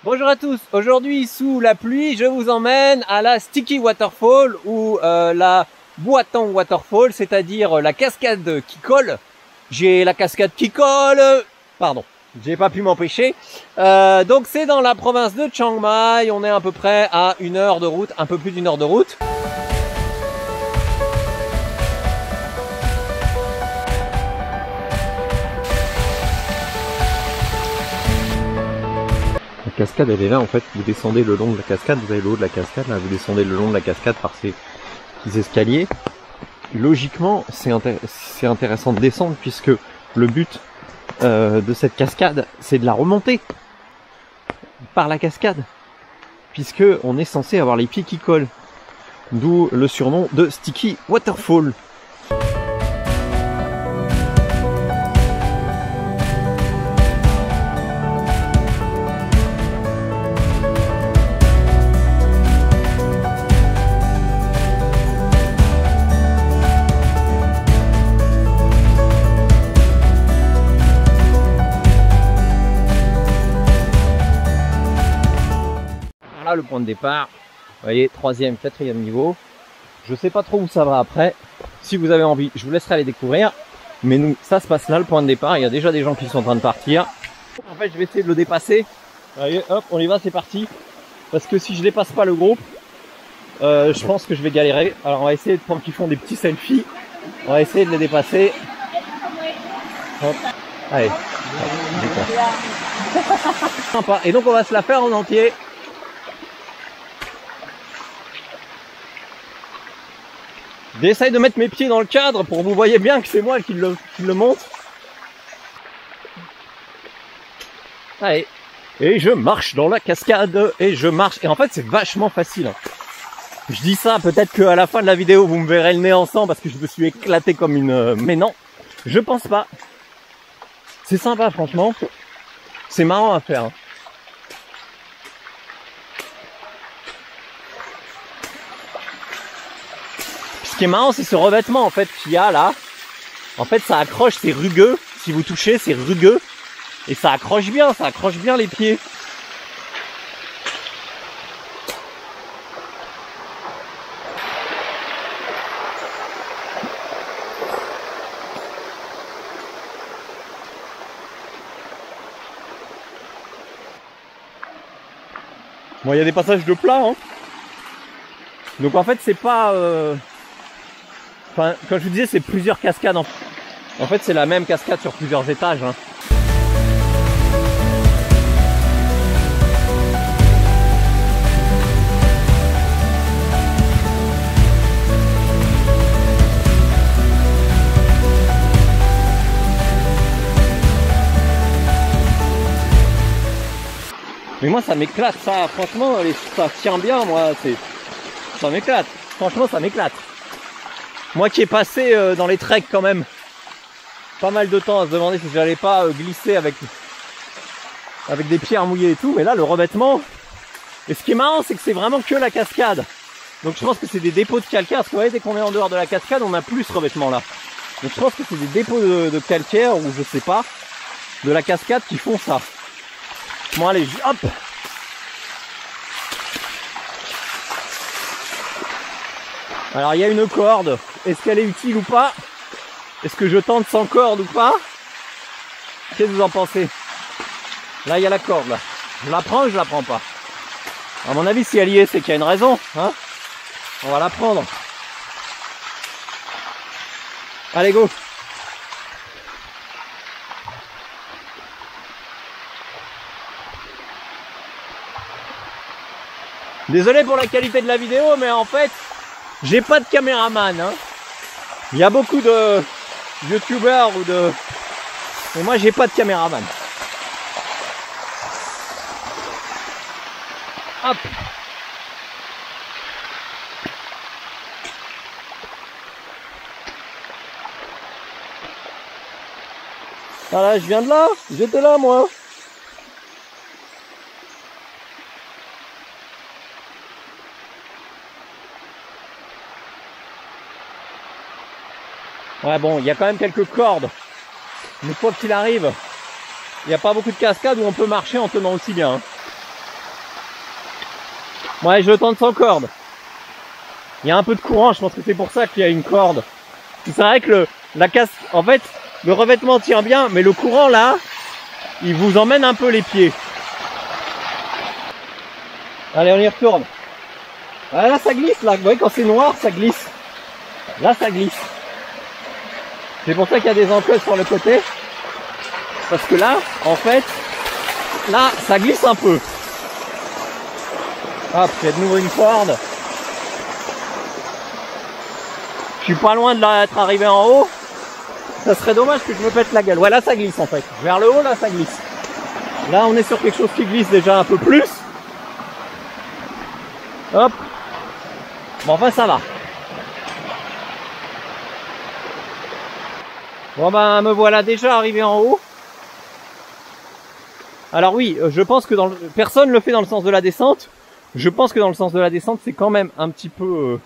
Bonjour à tous, aujourd'hui sous la pluie je vous emmène à la Sticky Waterfall ou la Boitang Waterfall, c'est-à-dire la cascade qui colle. J'ai la cascade qui colle, pardon, j'ai pas pu m'empêcher. Donc c'est dans la province de Chiang Mai, on est à peu près à 1 heure de route, un peu plus d'1 heure de route. La cascade elle est là en fait, vous descendez le long de la cascade, vous avez le haut de la cascade, là vous descendez le long de la cascade par ces petits escaliers. Logiquement c'est intéressant de descendre puisque le but de cette cascade c'est de la remonter par la cascade, puisque on est censé avoir les pieds qui collent, d'où le surnom de Sticky Waterfall. Là le point de départ, vous voyez, 3e, 4e niveau. Je sais pas trop où ça va après. Si vous avez envie, je vous laisserai aller découvrir. Mais nous, ça se passe là, le point de départ. Il y a déjà des gens qui sont en train de partir. En fait, je vais essayer de le dépasser. Vous voyez, hop, on y va, c'est parti. Parce que si je dépasse pas le groupe, je pense que je vais galérer. Alors on va essayer de prendre qu'ils font des petits selfies. On va essayer de les dépasser. Hop. Allez. Sympa. Et donc on va se la faire en entier. J'essaye de mettre mes pieds dans le cadre pour que vous voyez bien que c'est moi qui le monte. Allez. Et je marche dans la cascade. Et je marche. Et en fait, c'est vachement facile. Je dis ça, peut-être qu'à la fin de la vidéo, vous me verrez le nez en sang parce que je me suis éclaté comme une... Mais non, je pense pas. C'est sympa, franchement. C'est marrant à faire. Ce qui est marrant, c'est ce revêtement en fait qu'il y a là. En fait, ça accroche, c'est rugueux. Si vous touchez, c'est rugueux. Et ça accroche bien les pieds. Bon, il y a des passages de plat, hein. Donc en fait, c'est pas... Enfin, comme je vous disais, c'est plusieurs cascades. En fait, c'est la même cascade sur plusieurs étages. Hein. Mais moi, ça m'éclate, ça. Franchement, ça tient bien, moi. Ça m'éclate. Franchement, ça m'éclate. Moi qui ai passé dans les treks quand même pas mal de temps à se demander si j'allais pas glisser avec des pierres mouillées et tout, mais là le revêtement, et ce qui est marrant c'est que c'est vraiment que la cascade, donc je pense que c'est des dépôts de calcaire, parce que vous voyez dès qu'on est en dehors de la cascade on n'a plus ce revêtement là, donc je pense que c'est des dépôts de calcaire ou je sais pas, de la cascade qui font ça. Bon allez, hop. Alors il y a une corde, est-ce qu'elle est utile ou pas? Est-ce que je tente sans corde ou pas? Qu'est-ce que vous en pensez? Là il y a la corde là, je la prends ou je la prends pas? À mon avis si elle y est c'est qu'il y a une raison, hein? On va la prendre. Allez go! Désolé pour la qualité de la vidéo mais en fait j'ai pas de caméraman, hein. Il y a beaucoup de youtubeurs ou de... Mais moi j'ai pas de caméraman. Hop. Voilà, je viens de là, j'étais là moi. Ouais bon, il y a quand même quelques cordes. Mais quoi qu'il arrive, il n'y a pas beaucoup de cascades où on peut marcher en tenant aussi bien. Ouais, je tente sans corde. Il y a un peu de courant, je pense que c'est pour ça qu'il y a une corde. C'est vrai que en fait, le revêtement tient bien, mais le courant là, il vous emmène un peu les pieds. Allez, on y retourne. Ah, là, ça glisse, là. Vous voyez, quand c'est noir, ça glisse. Là, ça glisse. C'est pour ça qu'il y a des enclos sur le côté. Parce que là, en fait, là, ça glisse un peu. Hop, il y a de nouveau une corde. Je suis pas loin de l'être arrivé en haut. Ça serait dommage que je me pète la gueule. Ouais, là, ça glisse, en fait. Vers le haut, là, ça glisse. Là, on est sur quelque chose qui glisse déjà un peu plus. Hop. Bon, enfin, ça va. Bon, ben, me voilà déjà arrivé en haut. Alors oui, je pense que personne ne le fait dans le sens de la descente. Je pense que dans le sens de la descente, c'est quand même un petit peu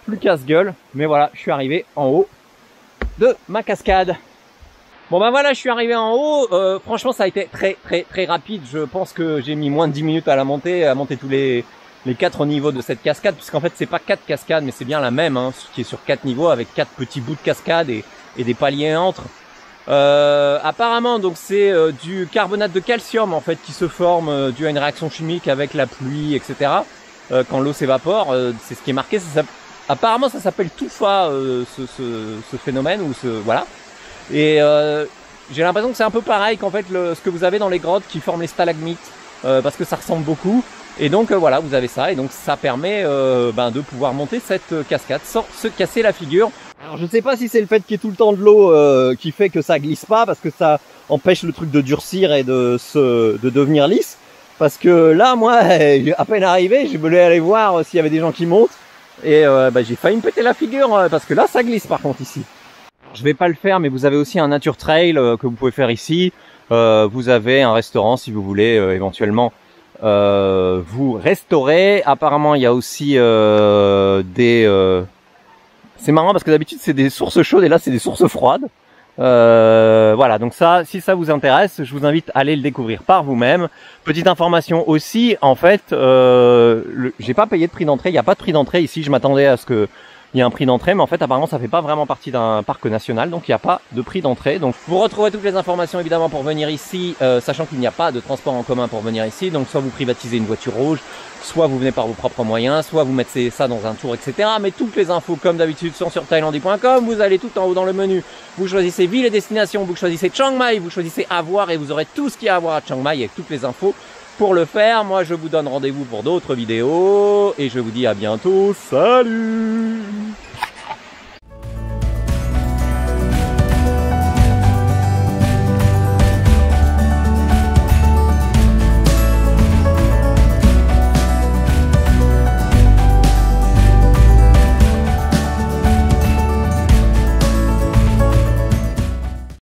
plus casse-gueule. Mais voilà, je suis arrivé en haut de ma cascade. Bon ben voilà, je suis arrivé en haut. Franchement, ça a été très rapide. Je pense que j'ai mis moins de 10 minutes à monter tous les 4 niveaux de cette cascade. Puisqu'en fait, c'est pas 4 cascades, mais c'est bien la même, hein, qui est sur 4 niveaux avec 4 petits bouts de cascade et des paliers entre. Apparemment, donc c'est du carbonate de calcium en fait qui se forme dû à une réaction chimique avec la pluie, etc. Quand l'eau s'évapore, c'est ce qui est marqué. Apparemment, ça s'appelle tufa, ce phénomène ou voilà. Et j'ai l'impression que c'est un peu pareil qu'en fait ce que vous avez dans les grottes qui forment les stalagmites, parce que ça ressemble beaucoup. Et donc voilà, vous avez ça et donc ça permet de pouvoir monter cette cascade sans se casser la figure. Alors je ne sais pas si c'est le fait qu'il y ait tout le temps de l'eau qui fait que ça glisse pas, parce que ça empêche le truc de durcir et de devenir lisse. Parce que là, moi, à peine arrivé, je voulais aller voir s'il y avait des gens qui montent. Et j'ai failli me péter la figure, parce que là, ça glisse par contre ici. Je vais pas le faire, mais vous avez aussi un nature trail que vous pouvez faire ici. Vous avez un restaurant si vous voulez éventuellement vous restaurer. Apparemment, il y a aussi c'est marrant parce que d'habitude c'est des sources chaudes et là c'est des sources froides. Voilà, donc ça, si ça vous intéresse, je vous invite à aller le découvrir par vous-même. Petite information aussi, en fait, j'ai pas payé de prix d'entrée. Il n'y a pas de prix d'entrée ici. Je m'attendais à ce que il y ait un prix d'entrée, mais en fait apparemment ça fait pas vraiment partie d'un parc national, donc il n'y a pas de prix d'entrée. Donc vous retrouverez toutes les informations évidemment pour venir ici, sachant qu'il n'y a pas de transport en commun pour venir ici. Donc soit vous privatisez une voiture rouge, soit vous venez par vos propres moyens, soit vous mettez ça dans un tour, etc. Mais toutes les infos, comme d'habitude, sont sur thailandie.com. Vous allez tout en haut dans le menu, vous choisissez ville et destination, vous choisissez Chiang Mai, vous choisissez à voir et vous aurez tout ce qu'il y a à voir à Chiang Mai avec toutes les infos. Pour le faire, moi je vous donne rendez-vous pour d'autres vidéos et je vous dis à bientôt. Salut!